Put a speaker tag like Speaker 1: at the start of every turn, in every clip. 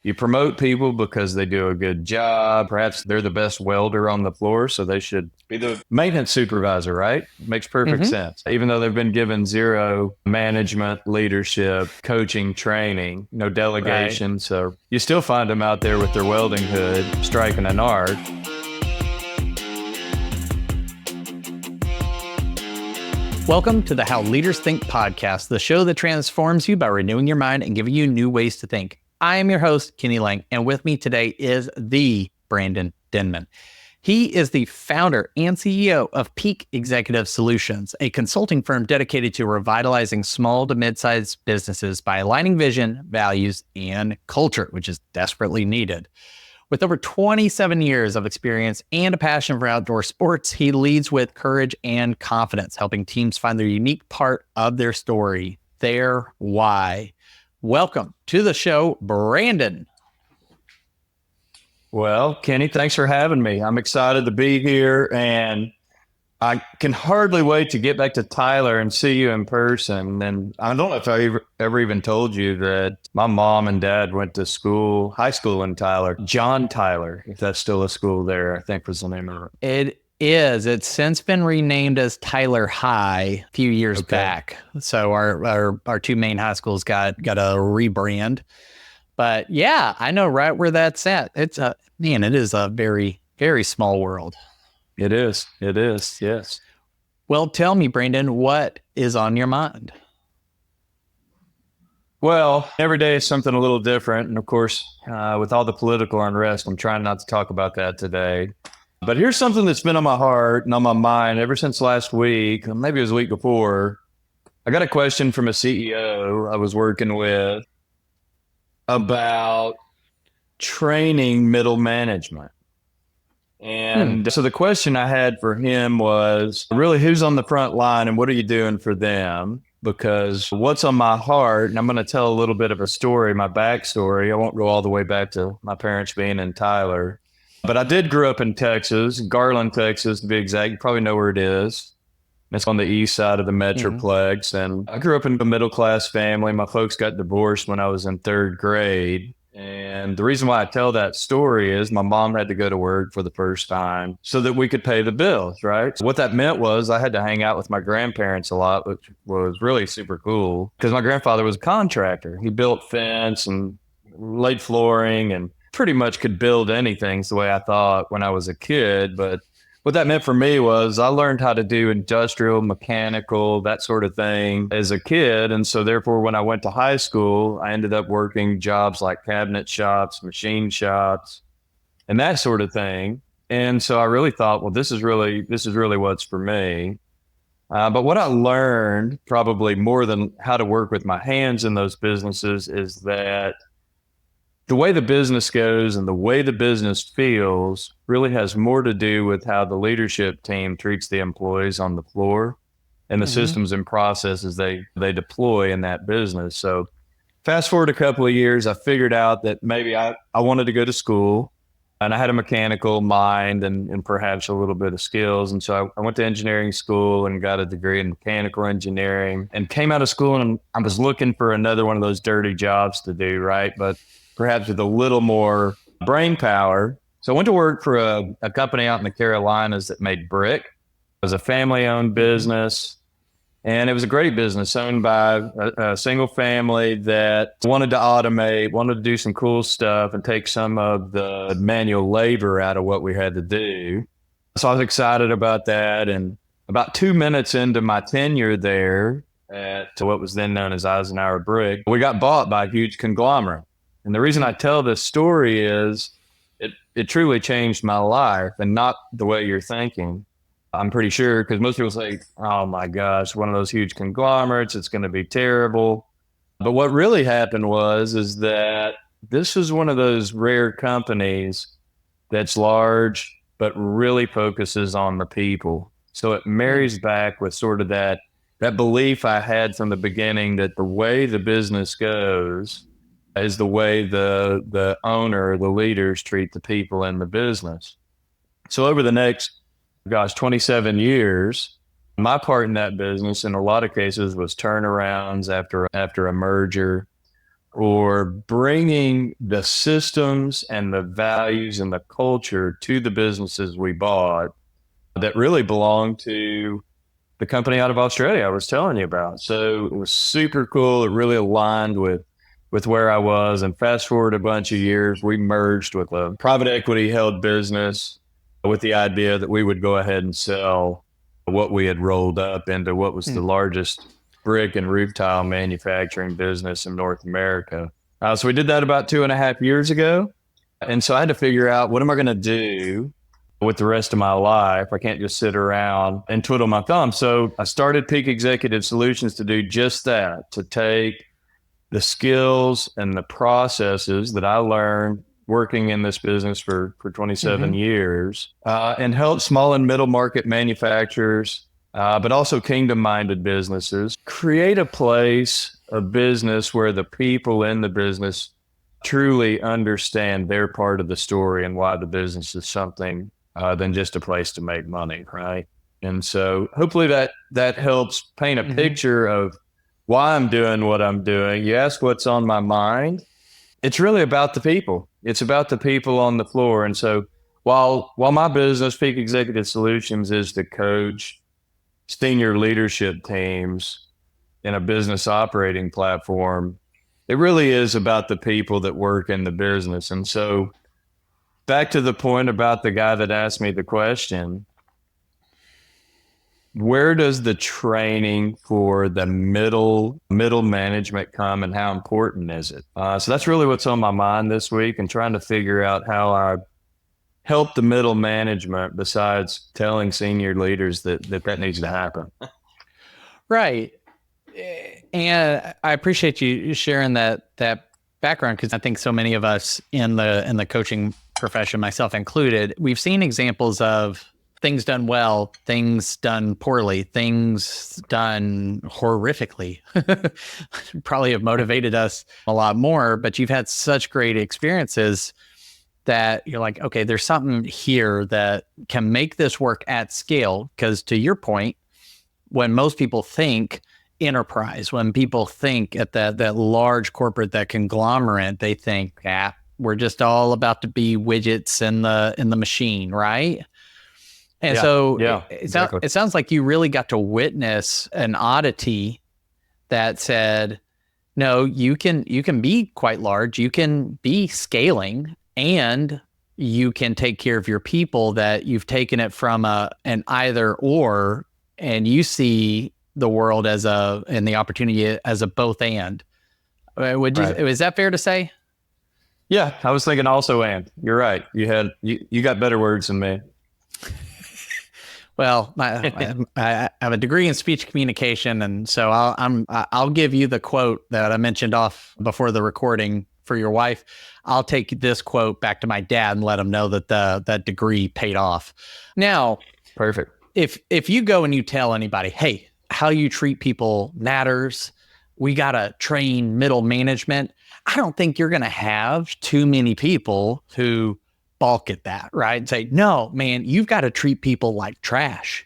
Speaker 1: You promote people because they do a good job. Perhaps they're the best welder on the floor, so they should be the maintenance supervisor, right? Makes perfect
Speaker 2: Hmm.
Speaker 1: sense. Even though they've been given zero management, leadership, coaching, training, no
Speaker 2: Right.
Speaker 1: delegation. So you still find them out there with their welding hood, striking an arc.
Speaker 2: Welcome to the How Leaders Think podcast, the show that transforms you by renewing your mind and giving you new ways to think. I am your host, Kenny Lange, and with me today is the Brandon Denmon. He is the founder and CEO of Peak Executive Solutions, a consulting firm dedicated to revitalizing small to mid-sized businesses by aligning vision, values, and culture, which is desperately needed. With over 27 years of experience and a passion for outdoor sports, he leads with courage and confidence, helping teams find their unique part of their story, their why. Welcome to the show, Brandon.
Speaker 1: Well, Kenny, thanks for having me. I'm excited to be here, and I can hardly wait to get back to Tyler and see you in person. And I don't know if I ever even told you that my mom and dad went to school, high school in Tyler. John Tyler, if that's still a school there, I think was the name of it.
Speaker 2: It is. It's since been renamed as Tyler High a few years
Speaker 1: Okay.
Speaker 2: back. So our two main high schools got a rebrand. But yeah, I know right where that's at. It is a very, very small world.
Speaker 1: It is. It is. Yes.
Speaker 2: Well, tell me, Brandon, what is on your mind?
Speaker 1: Well, every day is something a little different. And of course, with all the political unrest, I'm trying not to talk about that today. But here's something that's been on my heart and on my mind ever since last week, maybe it was the week before. I got a question from a CEO I was working with about training middle management.
Speaker 2: Hmm.
Speaker 1: And so the question I had for him was really who's on the front line and what are you doing for them? Because what's on my heart, and I'm going to tell a little bit of a story, my backstory. I won't go all the way back to my parents being in Tyler, but I did grow up in Texas, Garland, Texas, to be exact. You probably know where it is. It's on the east side of the
Speaker 2: Mm-hmm.
Speaker 1: Metroplex. And I grew up in a middle class family. My folks got divorced when I was in third grade. And the reason why I tell that story is my mom had to go to work for the first time so that we could pay the bills, right? So what that meant was I had to hang out with my grandparents a lot, which was really super cool because my grandfather was a contractor. He built fence and laid flooring and pretty much could build anything the way I thought when I was a kid. But what that meant for me was I learned how to do industrial, mechanical, that sort of thing as a kid. And so therefore, when I went to high school, I ended up working jobs like cabinet shops, machine shops, and that sort of thing. And so I really thought, well, this is really what's for me. But what I learned probably more than how to work with my hands in those businesses is that the way the business goes and the way the business feels really has more to do with how the leadership team treats the employees on the floor and the
Speaker 2: Mm-hmm.
Speaker 1: systems and processes they deploy in that business. So fast forward a couple of years, I figured out that maybe I wanted to go to school and I had a mechanical mind and perhaps a little bit of skills. And so I went to engineering school and got a degree in mechanical engineering and came out of school and I was looking for another one of those dirty jobs to do, right? But perhaps with a little more brain power. So I went to work for a company out in the Carolinas that made brick. It was a family owned
Speaker 2: Mm-hmm.
Speaker 1: business. And it was a great business owned by a single family that wanted to automate, wanted to do some cool stuff and take some of the manual labor out of what we had to do. So I was excited about that. And about 2 minutes into my tenure there at what was then known as Eisenhower Brick, we got bought by a huge conglomerate. And the reason I tell this story is it truly changed my life and not the way you're thinking. I'm pretty sure because most people say, oh my gosh, one of those huge conglomerates, it's going to be terrible. But what really happened is that this is one of those rare companies that's large, but really focuses on the people. So it
Speaker 2: Mm-hmm.
Speaker 1: marries back with sort of that belief I had from the beginning that the way the business goes is the way the owner, the leaders treat the people in the business. So over the next, gosh, 27 years, my part in that business in a lot of cases was turnarounds after a merger, or bringing the systems and the values and the culture to the businesses we bought that really belonged to the company out of Australia I was telling you about. So it was super cool. It really aligned with where I was. And fast forward a bunch of years, we merged with a private equity held business with the idea that we would go ahead and sell what we had rolled up into what was the largest brick and roof tile manufacturing business in North America. So we did that about 2.5 years ago. And so I had to figure out, what am I going to do with the rest of my life? I can't just sit around and twiddle my thumbs. So I started Peak Executive Solutions to do just that, to take the skills and the processes that I learned working in this business for 27 years and help small and middle market manufacturers, but also kingdom-minded businesses, create a place, a business where the people in the business truly understand their part of the story and why the business is something than just a place to make money, right? And so hopefully that helps paint a picture of why I'm doing what I'm doing. You ask what's on my mind. It's really about the people. It's about the people on the floor. And so while my business, Peak Executive Solutions, is to coach senior leadership teams in a business operating platform, it really is about the people that work in the business. And so back to the point about the guy that asked me the question, where does the training for the middle management come, and how important is it? So that's really what's on my mind this week, and trying to figure out how I help the middle management besides telling senior leaders that needs to happen.
Speaker 2: Right. And I appreciate you sharing that background, because I think so many of us in the coaching profession, myself included, we've seen examples of things done well, things done poorly, things done horrifically. Probably have motivated us a lot more, but you've had such great experiences that you're like, okay, there's something here that can make this work at scale. Because to your point, when most people think enterprise, when people think at that large corporate, that conglomerate, they think, we're just all about to be widgets in the machine, right? And
Speaker 1: Exactly.
Speaker 2: it sounds like you really got to witness an oddity that said, no, you can be quite large, you can be scaling, and you can take care of your people, that you've taken it from an either or, and you see the world and the opportunity as a both and. Is that fair to say?
Speaker 1: Yeah, I was thinking also, and you're right. You got better words than me.
Speaker 2: Well, I have a degree in speech communication, and so I'll give you the quote that I mentioned off before the recording for your wife. I'll take this quote back to my dad and let him know that that degree paid off. Now,
Speaker 1: perfect.
Speaker 2: If you go and you tell anybody, hey, how you treat people matters, we gotta train middle management, I don't think you're gonna have too many people who balk at that, right? And say, no, man, you've got to treat people like trash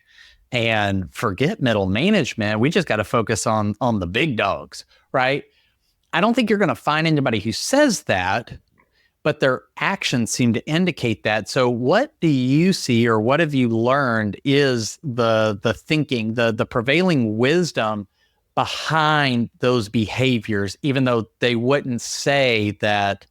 Speaker 2: and forget middle management. We just got to focus on the big dogs, right? I don't think you're going to find anybody who says that, but their actions seem to indicate that. So what do you see, or what have you learned is the thinking, the prevailing wisdom behind those behaviors, even though they wouldn't say that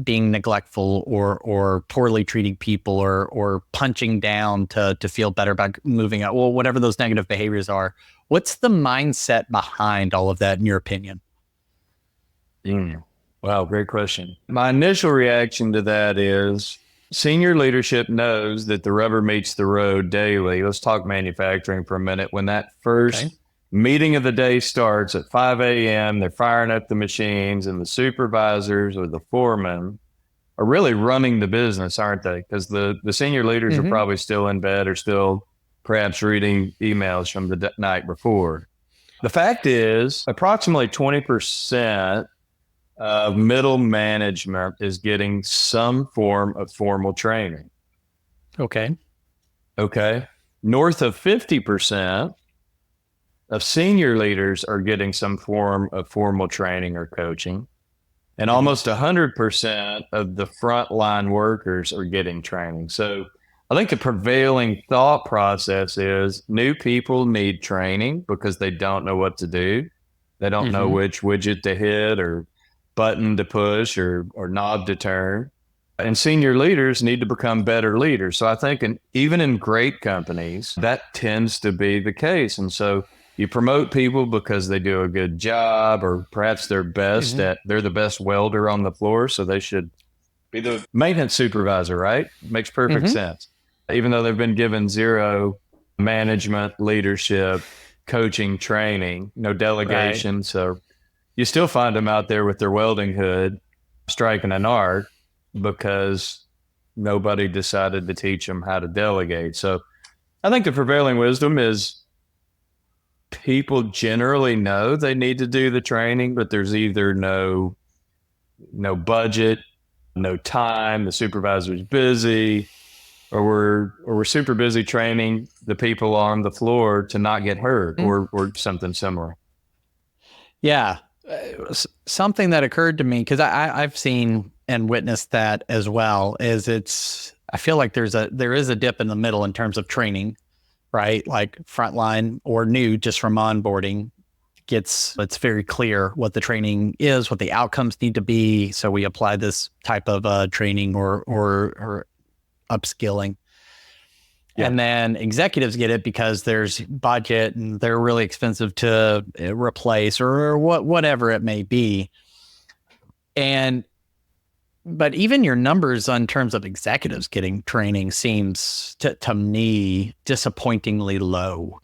Speaker 2: being neglectful or poorly treating people or punching down to feel better about moving up, well, whatever those negative behaviors are, what's the mindset behind all of that in your opinion?
Speaker 1: Wow, great question. My initial reaction to that is senior leadership knows that the rubber meets the road daily. Let's talk manufacturing for a minute. When that first meeting of the day starts at 5 a.m., they're firing up the machines, and the supervisors or the foremen are really running the business, aren't they? Because the senior leaders are probably still in bed or still perhaps reading emails from the night before. The fact is, approximately 20% of middle management is getting some form of formal training. Okay. North of 50% of senior leaders are getting some form of formal training or coaching. And almost 100% of the frontline workers are getting training. So I think the prevailing thought process is new people need training because they don't know what to do. They don't know which widget to hit or button to push or knob to turn. And senior leaders need to become better leaders. So I think even in great companies, that tends to be the case. And so you promote people because they do a good job, or perhaps they're the best welder on the floor. So they should be the maintenance supervisor, right? Makes perfect sense. Even though they've been given zero management, leadership, coaching, training, no delegation. Right. So you still find them out there with their welding hood, striking an arc because nobody decided to teach them how to delegate. So I think the prevailing wisdom is people generally know they need to do the training, but there's either no budget, no time, the supervisor's busy, or we're super busy training the people on the floor to not get hurt or something similar.
Speaker 2: Yeah. Something that occurred to me, because I've seen and witnessed that as well, is I feel like there is a dip in the middle in terms of training, right? Like frontline or new, just from onboarding, it's very clear what the training is, what the outcomes need to be. So we apply this type of training or upskilling. Yeah. And then executives get it because there's budget and they're really expensive to replace or whatever it may be. But even your numbers in terms of executives getting training seems to me disappointingly low.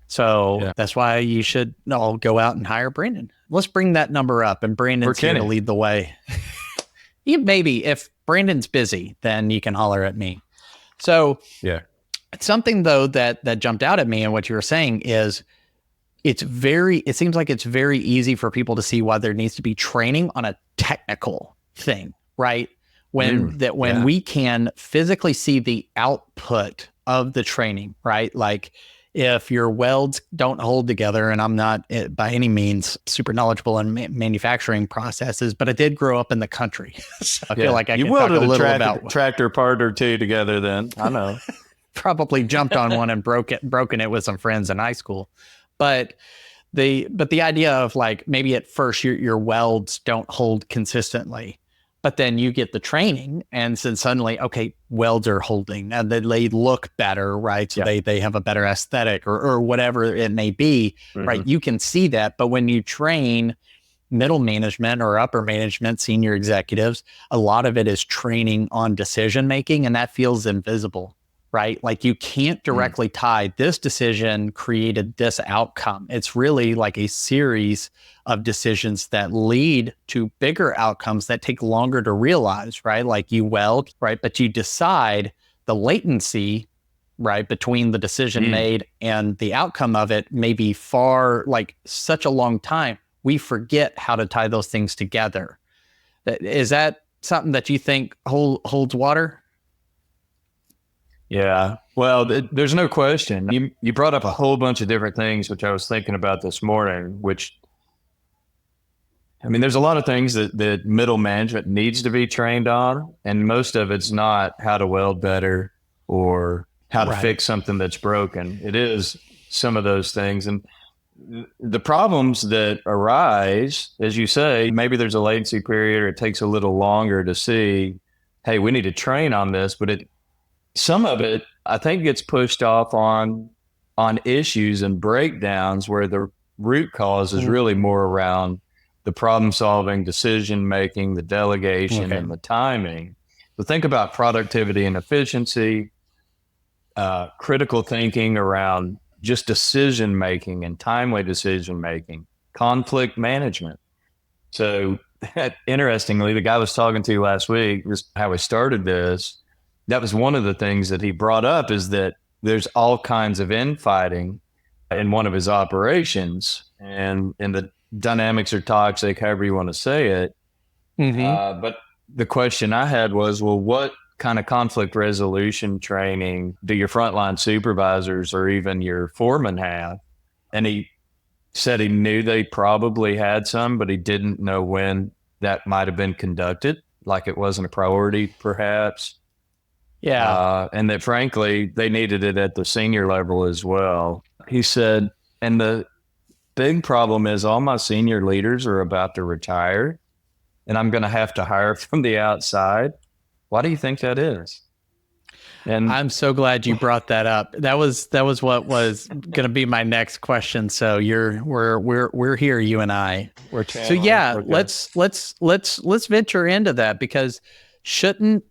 Speaker 2: So That's why you should all go out and hire Brandon. Let's bring that number up, and Brandon's here to lead the way. Maybe if Brandon's busy, then you can holler at me. So something though that jumped out at me and what you were saying is it seems like it's very easy for people to see why there needs to be training on a technical thing, right? When we can physically see the output of the training, right? Like if your welds don't hold together, and I'm not by any means super knowledgeable in manufacturing processes, but I did grow up in the country. So I feel like I can talk a little about
Speaker 1: tractor part or two together then. I know.
Speaker 2: Probably jumped on one and broken it with some friends in high school. But the idea of like maybe at first your welds don't hold consistently, but then you get the training and then suddenly, okay, welds are holding and they look better, right? So they have a better aesthetic or whatever it may be, right? You can see that. But when you train middle management or upper management, senior executives, a lot of it is training on decision making, and that feels invisible, right? Like you can't directly tie this decision created this outcome. It's really like a series of decisions that lead to bigger outcomes that take longer to realize, right? Like you weld, right? But you decide the latency, right, between the decision made and the outcome of it may be far, like such a long time. We forget how to tie those things together. Is that something that you think holds water?
Speaker 1: Yeah, well, there's no question. You brought up a whole bunch of different things, which I was thinking about this morning, which, I mean, there's a lot of things that middle management needs to be trained on, and most of it's not how to weld better or how to fix something that's broken. It is some of those things. And the problems that arise, as you say, maybe there's a latency period or it takes a little longer to see, hey, we need to train on this, but some of it, I think, gets pushed off on issues and breakdowns where the root cause is really more around the problem-solving, decision-making, the delegation, and the timing. So think about productivity and efficiency, critical thinking around just decision-making and timely decision-making, conflict management. So interestingly, the guy I was talking to last week, was how we started this. That was one of the things that he brought up, is that there's all kinds of infighting in one of his operations, and the dynamics are toxic, however you want to say it. But the question I had was, well, what kind of conflict resolution training do your frontline supervisors or even your foremen have? And he said he knew they probably had some, but he didn't know when that might have been conducted, like it wasn't a priority, perhaps.
Speaker 2: Yeah.
Speaker 1: And that frankly, they needed it at the senior level as well. He said, and the big problem is all my senior leaders are about to retire, and I'm going to have to hire from the outside. Why do you think that is? And
Speaker 2: I'm so glad you brought that up. That was what was going to be my next question. So we're here, you and I.
Speaker 1: we're
Speaker 2: So
Speaker 1: channeling.
Speaker 2: yeah,
Speaker 1: Okay.
Speaker 2: let's venture into that, because shouldn't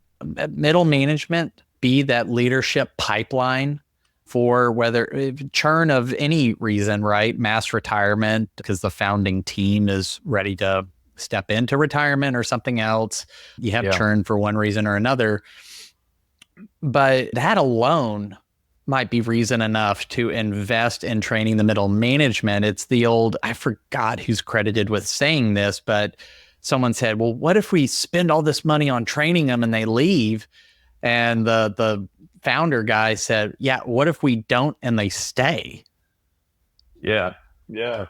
Speaker 2: middle management be that leadership pipeline for whether churn of any reason, right? Mass retirement because the founding team is ready to step into retirement or something else. You have
Speaker 1: Yeah.
Speaker 2: churn for one reason or another. But that alone might be reason enough to invest in training the middle management. It's the old, I forgot who's credited with saying this, but someone said, well, what if we spend all this money on training them and they leave? And the founder guy said, yeah, what if we don't and they stay?
Speaker 1: Yeah. Yeah.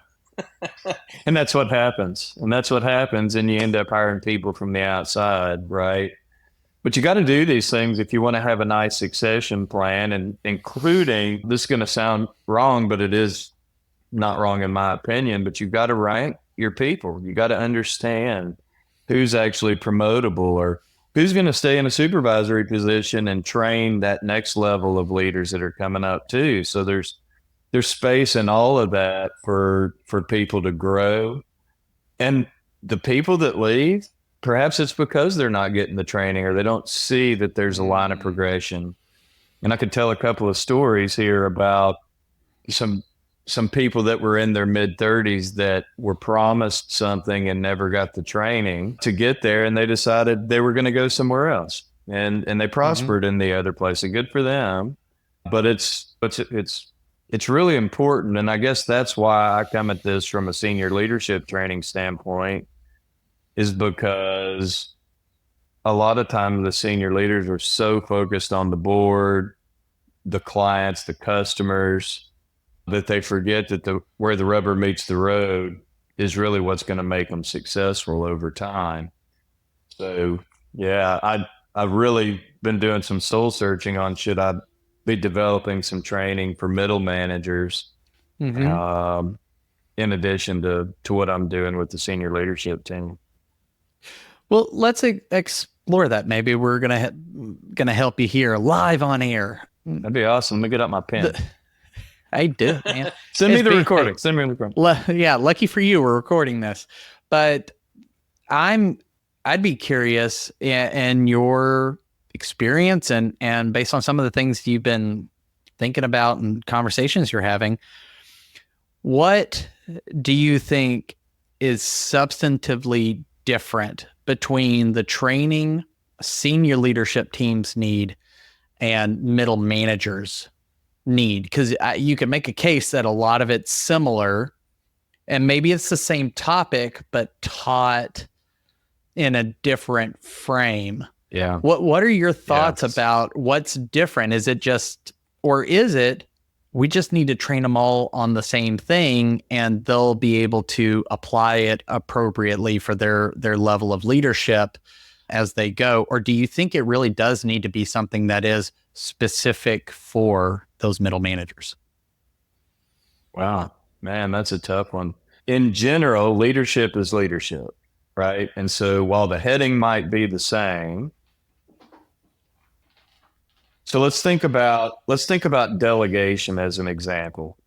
Speaker 1: And that's what happens. And that's what happens. And you end up hiring people from the outside, right? But you got to do these things if you want to have a nice succession plan, and including, this is going to sound wrong, but it is not wrong in my opinion, but you've got to rank your people. You got to understand who's actually promotable or who's going to stay in a supervisory position and train that next level of leaders that are coming up too. So there's space in all of that for people to grow. And the people that leave, perhaps it's because they're not getting the training or they don't see that there's a line of progression. And I could tell a couple of stories here about some people that were in their mid 30s that were promised something and never got the training to get there, and they decided they were going to go somewhere else, and they prospered in the other place, and good for them. But it's really important, and I guess that's why I come at this from a senior leadership training standpoint, is because a lot of times the senior leaders are so focused on the board, the clients, the customers, that they forget that where the rubber meets the road is really what's going to make them successful over time. So yeah, I've really been doing some soul searching on, should I be developing some training for middle managers, in addition to what I'm doing with the senior leadership team.
Speaker 2: Well, let's explore that. Maybe we're gonna help you here live on air.
Speaker 1: That'd be awesome. Let me get out my pen.
Speaker 2: I do, man.
Speaker 1: Send me the recording. Send me the recording.
Speaker 2: Yeah, lucky for you, we're recording this. But I'd be curious in your experience and based on some of the things you've been thinking about and conversations you're having, what do you think is substantively different between the training senior leadership teams need and middle managers need? Because you can make a case that a lot of it's similar, and maybe it's the same topic but taught in a different frame.
Speaker 1: Yeah.
Speaker 2: What are your thoughts about what's different? Is it just, or is it we just need to train them all on the same thing and they'll be able to apply it appropriately for their level of leadership as they go? Or do you think it really does need to be something that is specific for those middle managers?
Speaker 1: Wow, man, that's a tough one. In general, leadership is leadership, right? And so while the heading might be the same, so let's think about delegation as an example,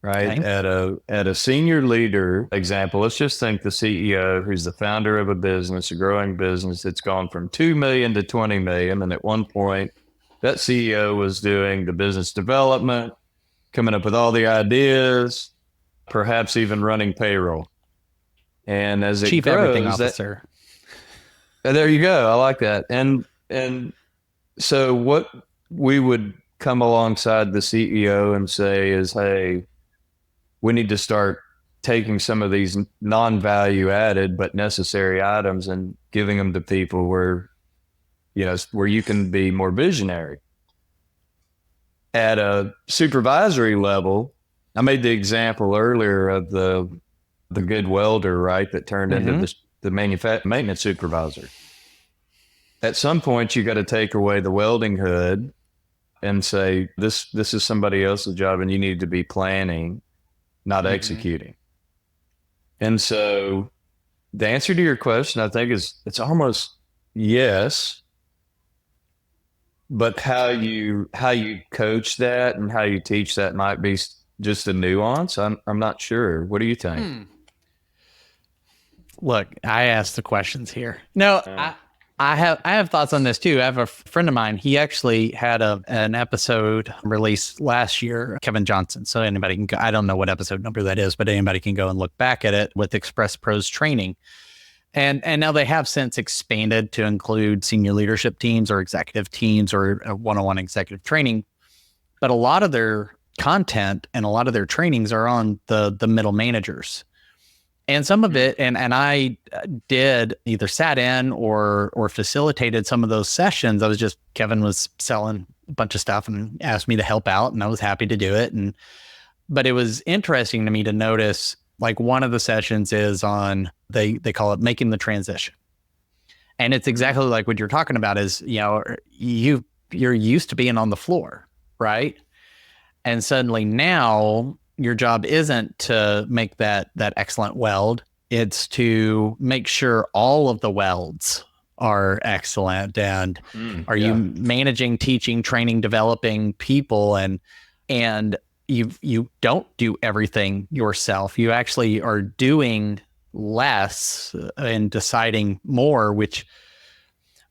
Speaker 1: right?
Speaker 2: Okay.
Speaker 1: At a senior leader example, let's just think the CEO who's the founder of a business, a growing business that's gone from 2 million to 20 million. And at one point, that CEO was doing the business development, coming up with all the ideas, perhaps even running payroll. And as it
Speaker 2: Chief
Speaker 1: grows,
Speaker 2: Everything Officer.
Speaker 1: There you go. I like that. And so what we would come alongside the CEO and say is, hey, we need to start taking some of these non-value added but necessary items and giving them to people where you can be more visionary. At a supervisory level, I made the example earlier of the good welder, right, that turned into the maintenance supervisor. At some point, you got to take away the welding hood and say this is somebody else's job, and you need to be planning, not executing. And so, the answer to your question, I think, is it's almost yes, but how you coach that and how you teach that might be just a nuance. I'm not sure. What do you think?
Speaker 2: Look, I asked the questions here. No, I have thoughts on this too. I have a friend of mine. He actually had an episode released last year, Kevin Johnson. So anybody can go, I don't know what episode number that is, but anybody can go and look back at it with Express Pros training. And now they have since expanded to include senior leadership teams or executive teams or one-on-one executive training. But a lot of their content and a lot of their trainings are on the middle managers. And some of it, and I did either sat in or facilitated some of those sessions. Kevin was selling a bunch of stuff and asked me to help out, and I was happy to do it. But it was interesting to me to notice, like, one of the sessions is on, they call it making the transition. And it's exactly like what you're talking about is, you're used to being on the floor, right? And suddenly now your job isn't to make that excellent weld. It's to make sure all of the welds are excellent. And are you managing, teaching, training, developing people? And you don't do everything yourself. You actually are doing less and deciding more, which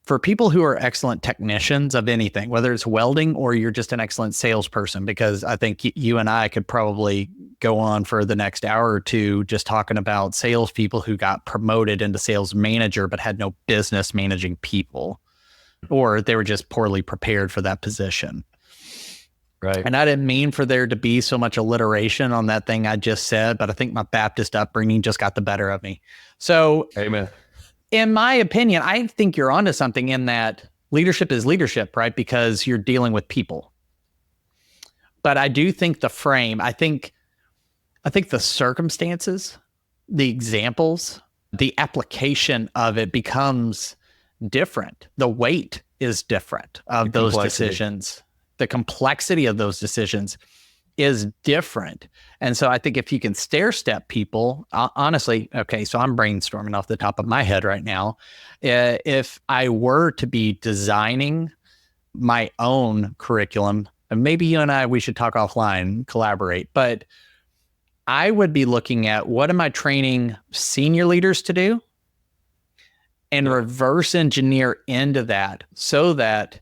Speaker 2: for people who are excellent technicians of anything, whether it's welding or you're just an excellent salesperson, because I think you and I could probably go on for the next hour or two just talking about salespeople who got promoted into sales manager but had no business managing people, or they were just poorly prepared for that position.
Speaker 1: Right.
Speaker 2: And I didn't mean for there to be so much alliteration on that thing I just said, but I think my Baptist upbringing just got the better of me. So,
Speaker 1: amen.
Speaker 2: In my opinion, I think you're onto something in that leadership is leadership, right? Because you're dealing with people. But I do think the frame, I think the circumstances, the examples, the application of it becomes different. The weight is different of those decisions. The complexity of those decisions is different. And so I think if you can stair step people, honestly, okay, so I'm brainstorming off the top of my head right now. If I were to be designing my own curriculum, and maybe you and I, we should talk offline, collaborate, but I would be looking at what am I training senior leaders to do and reverse engineer into that so that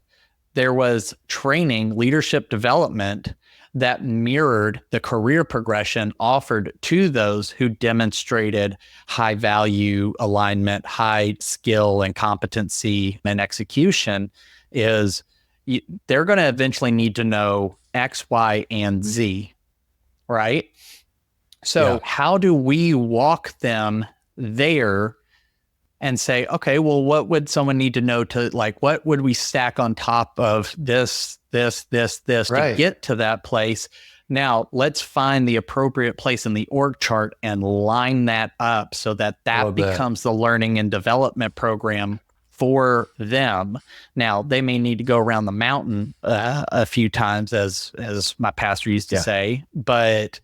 Speaker 2: there was training, leadership development that mirrored the career progression offered to those who demonstrated high value alignment, high skill and competency and execution. They're going to eventually need to know X, Y, and Z, right? So how do we walk them there and say, okay, well, what would someone need to know to, like, what would we stack on top of this to get to that place? Now let's find the appropriate place in the org chart and line that up so that becomes the learning and development program for them. Now they may need to go around the mountain a few times, as my pastor used to say, but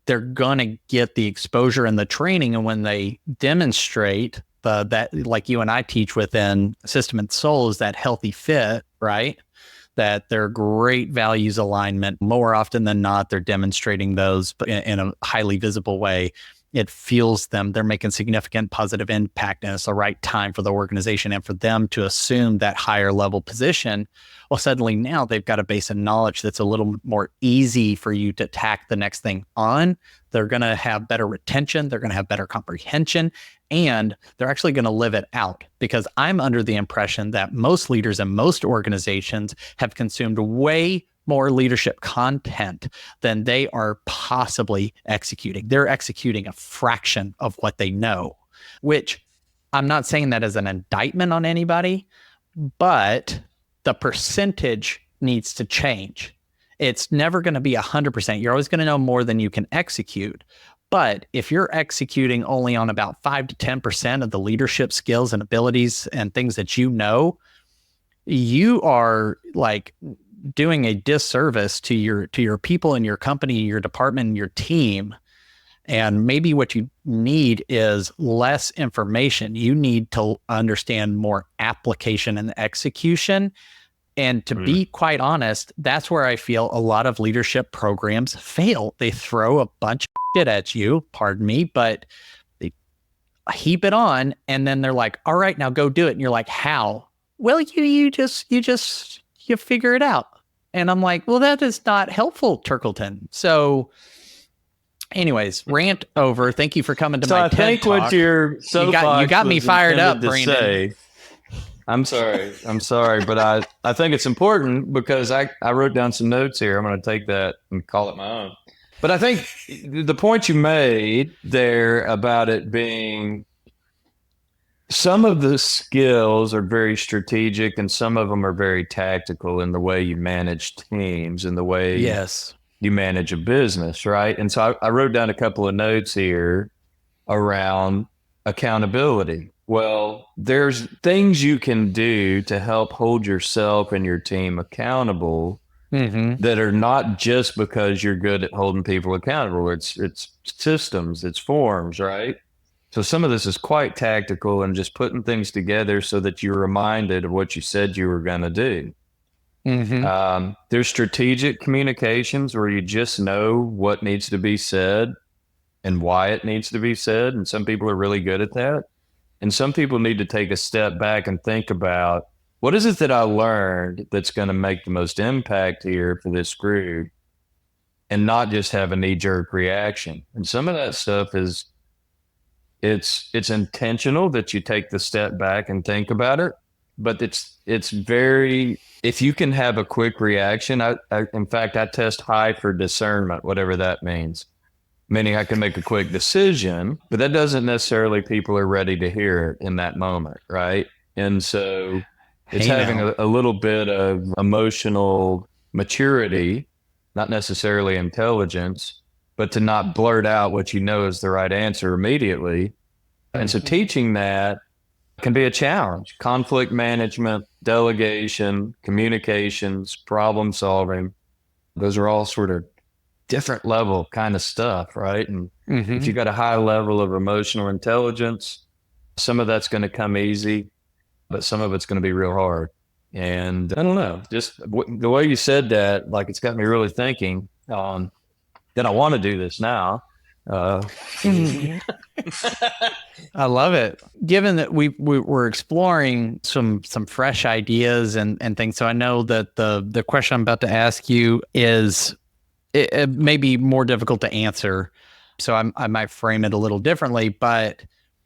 Speaker 2: they're going to get the exposure and the training. And when they demonstrate that, like you and I teach within System and Soul, is that healthy fit, right? That they're great values alignment. More often than not, they're demonstrating those in a highly visible way. It fuels them. They're making significant positive impact, and it's the right time for the organization and for them to assume that higher level position. Well, suddenly now they've got a base of knowledge that's a little more easy for you to tack the next thing on. They're going to have better retention. They're going to have better comprehension, and they're actually going to live it out, because I'm under the impression that most leaders and most organizations have consumed way more leadership content than they are possibly executing. They're executing a fraction of what they know, which I'm not saying that as an indictment on anybody, but the percentage needs to change. It's never going to be 100%. You're always going to know more than you can execute. But if you're executing only on about 5 to 10% of the leadership skills and abilities and things that you know, you are like doing a disservice to your people in your company, your department, and your team. And maybe what you need is less information. You need to understand more application and execution. And to be quite honest, that's where I feel a lot of leadership programs fail. They throw a bunch of shit at you, pardon me, but they heap it on, and then they're like, all right, now go do it. And you're like, how? Well, you figure it out. And I'm like, well, that is not helpful, Turkleton. So anyways, rant over. Thank you for coming to my TED Talk.
Speaker 1: What your
Speaker 2: you got me fired up, Brandon.
Speaker 1: I'm sorry, but I think it's important because I wrote down some notes here. I'm going to take that and call it my own. But I think the point you made there about it being some of the skills are very strategic and some of them are very tactical in the way you manage teams and the way you manage a business, right? And so I wrote down a couple of notes here around accountability. Well, there's things you can do to help hold yourself and your team accountable that are not just because you're good at holding people accountable. It's systems, it's forms, right? So some of this is quite tactical and just putting things together so that you're reminded of what you said you were going to do. There's strategic communications where you just know what needs to be said and why it needs to be said. And some people are really good at that. And some people need to take a step back and think about, what is it that I learned that's going to make the most impact here for this group, and not just have a knee-jerk reaction. And some of that stuff is, it's intentional that you take the step back and think about it, but it's very, if you can have a quick reaction, in fact, I test high for discernment, whatever that means. Meaning I can make a quick decision, but that doesn't necessarily people are ready to hear it in that moment, right? And so it's having a little bit of emotional maturity, not necessarily intelligence, but to not blurt out what you know is the right answer immediately. And so teaching that can be a challenge. Conflict management, delegation, communications, problem solving, those are all sort of different level kind of stuff, right? And if you've got a high level of emotional intelligence, some of that's going to come easy, but some of it's going to be real hard. And I don't know, just the way you said that, like, it's got me really thinking that I want to do this now.
Speaker 2: I love it. Given that we're exploring some fresh ideas and things, so I know that the question I'm about to ask you is, it may be more difficult to answer, so I might frame it a little differently. But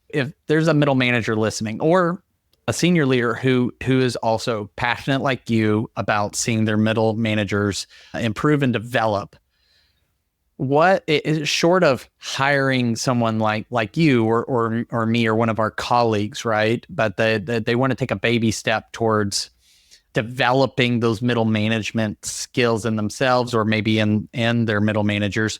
Speaker 2: if there's a middle manager listening, or a senior leader who is also passionate like you about seeing their middle managers improve and develop, what is, short of hiring someone like you or me or one of our colleagues, right? But they want to take a baby step towards developing those middle management skills in themselves, or maybe in their middle managers.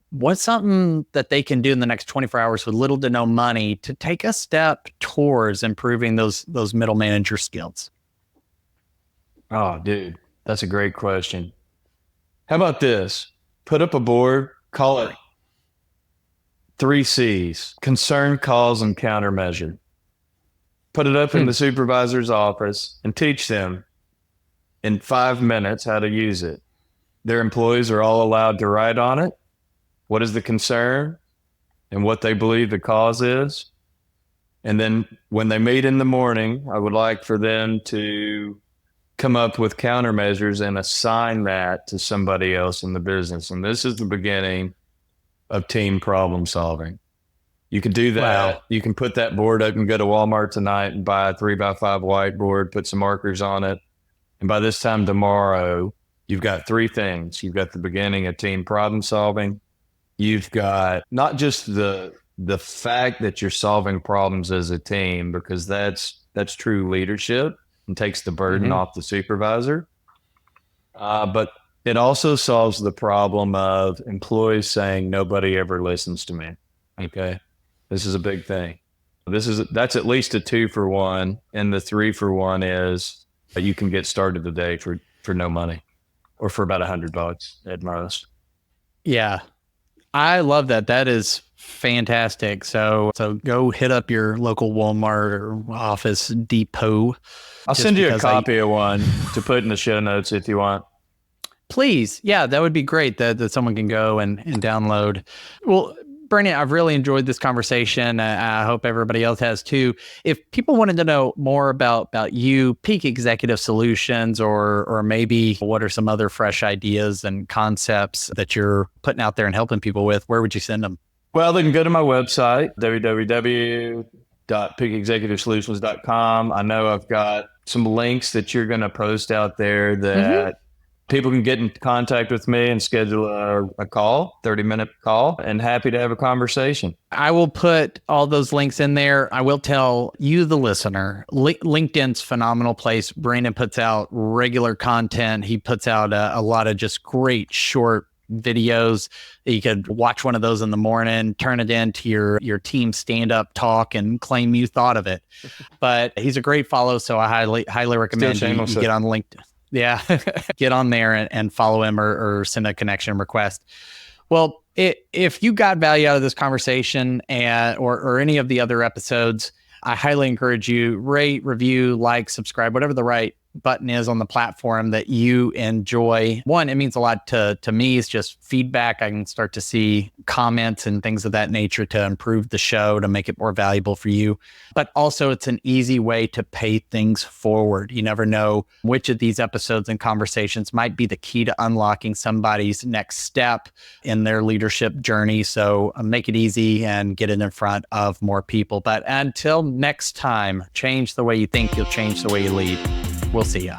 Speaker 2: What's something that they can do in the next 24 hours with little to no money to take a step towards improving those middle manager skills?
Speaker 1: Oh, dude, that's a great question. How about this? Put up a board, call it 3 C's: concern, cause, and countermeasure. Put it up in the supervisor's office and teach them in 5 minutes how to use it. Their employees are all allowed to write on it what is the concern and what they believe the cause is. And then when they meet in the morning, I would like for them to come up with countermeasures and assign that to somebody else in the business. And this is the beginning of team problem solving. You can do that. Wow. You can put that board up and go to Walmart tonight and buy a 3x5 whiteboard, put some markers on it. And by this time tomorrow, you've got 3 things. You've got the beginning of team problem solving. You've got not just the fact that you're solving problems as a team, because that's true leadership and takes the burden off the supervisor. But It also solves the problem of employees saying nobody ever listens to me. Okay. This is a big thing. That's at least a 2-for-1. And the 3-for-1 is you can get started today for no money or for about $100 at most.
Speaker 2: Yeah. I love that. That is fantastic. So go hit up your local Walmart or Office Depot.
Speaker 1: I'll send you a copy of one to put in the show notes if you want.
Speaker 2: Please. Yeah, that would be great that someone can go and download. Well, Brandon, I've really enjoyed this conversation. I hope everybody else has too. If people wanted to know more about you, Peak Executive Solutions, or maybe what are some other fresh ideas and concepts that you're putting out there and helping people with, where would you send them?
Speaker 1: Well, they can go to my website, www.peakexecutivesolutions.com. I know I've got some links that you're going to post out there that people can get in contact with me and schedule a call, 30-minute call, and happy to have a conversation.
Speaker 2: I will put all those links in there. I will tell you, the listener, LinkedIn's a phenomenal place. Brandon puts out regular content. He puts out a lot of just great short videos. You could watch one of those in the morning, turn it into your team stand-up talk and claim you thought of it. But he's a great follow, so I highly recommend you get on LinkedIn. Yeah, get on there and follow him or send a connection request. Well, if you got value out of this conversation or any of the other episodes, I highly encourage you rate, review, like, subscribe, whatever the right button is on the platform that you enjoy. One, it means a lot to me. It's just feedback. I can start to see comments and things of that nature to improve the show, to make it more valuable for you. But also it's an easy way to pay things forward. You never know which of these episodes and conversations might be the key to unlocking somebody's next step in their leadership journey. So make it easy and get it in front of more people. But until next time, change the way you think, you'll change the way you lead. We'll see ya.